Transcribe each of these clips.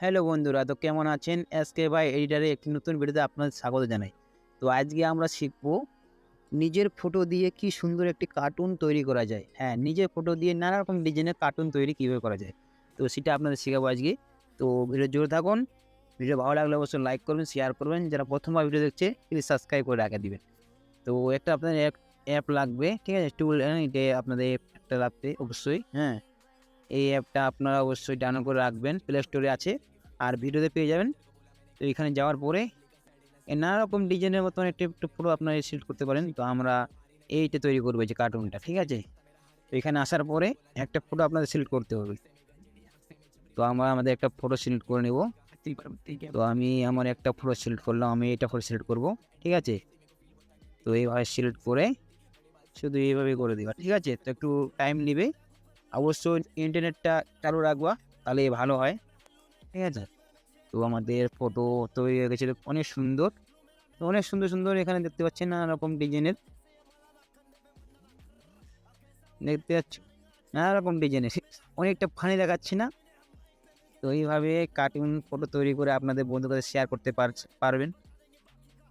Hello বন্ধুরা, তো কেমন আছেন? এসকে বাই এডিটরে একটি নতুন ভিডিওতে আপনাদের স্বাগত জানাই। তো আজকে আমরা শিখব নিজের ফটো দিয়ে কি সুন্দর একটি কার্টুন তৈরি করা যায়। হ্যাঁ, নিজের ফটো দিয়ে নানা রকম ডিজাইনের কার্টুন তৈরি কীভাবে করা যায়। তো সেটা আপনাদের শেখাবো আজকে। তো ভিডিও জুড়ে থাকুন। ভিডিও ভালো লাগলে অবশ্যই লাইক করবেন, শেয়ার করবেন। যারা প্রথমবার ভিডিও দেখছে প্লিজ সাবস্ক্রাইব করে রাখে দিবেন। তো একটা আপনাদের অ্যাপ লাগবে, ঠিক আছে? টুল এটা আপনাদের অ্যাপটা লাগবে অবশ্যই, হ্যাঁ? এই অ্যাপটা আপনারা অবশ্যই ডাউনলোড করে রাখবেন, প্লে স্টোরে আছে আর ভিডিওতে পেয়ে যাবেন। তো এখানে যাওয়ার পরে নানা রকম ডিজাইনের মতন একটু পুরো আপনারা সিলেক্ট করতে পারেন। তো আমরা এইটা তৈরি করবো, যে কার্টুনটা, ঠিক আছে? তো এখানে আসার পরে একটা ফটো আপনাদের সিলেক্ট করতে হবে। তো আমরা আমাদের একটা ফটো সিলেক্ট করে নেব। তো আমি আমার একটা ফটো সিলেক্ট করলাম, আমি এটা ফটো সিলেক্ট করব, ঠিক আছে? তো এইভাবে সিলেক্ট করে শুধু এইভাবে করে দেবা, ঠিক আছে? তো একটু টাইম নেবে, অবশ্যই ইন্টারনেটটা চালু রাখবা, তাহলে ভালো হয়, ঠিক আছে? তো আমাদের ফটো তৈরি হয়ে গেছে, অনেক সুন্দর। তো অনেক সুন্দর সুন্দর এখানে দেখতে পাচ্ছেন নানা রকম ডিজাইনের, দেখতে পাচ্ছ নানা রকম ডিজাইনের, অনেকটা ফানি দেখাচ্ছে না? তো এইভাবে কার্টুন ফটো তৈরি করে আপনাদের বন্ধুদের সাথে শেয়ার করতে পারবেন।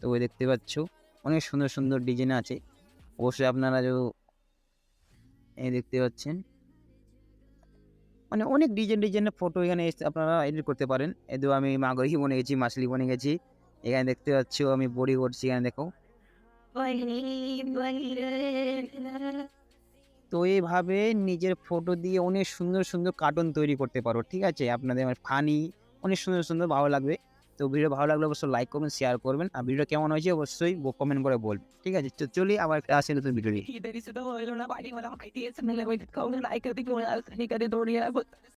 তো ওই দেখতে পাচ্ছ অনেক সুন্দর সুন্দর ডিজাইন আছে। অবশ্যই আপনারা এই দেখতে পাচ্ছেন, মানে অনেক ডিজাইনের ফটো এখানে আপনারা এডিট করতে পারেন। এই তো আমি মাগরি বনে গেছি, মাছলি বনে গেছি। এখানে দেখতে পাচ্ছ আমি বড়ি করছি, এখানে দেখো। তো এইভাবে নিজের ফটো দিয়ে অনেক সুন্দর সুন্দর কার্টুন তৈরি করতে পারো, ঠিক আছে? আপনাদের ফানি অনেক সুন্দর সুন্দর ভালো লাগবে। তো ভিডিও ভালো লাগলে অবশ্যই লাইক করবেন, শেয়ার করবেন। আর ভিডিও কেমন হয়েছে অবশ্যই কমেন্ট করে বলবেন, ঠিক আছে? তো চলি আবার আসি নতুন ভিডিও নিয়ে।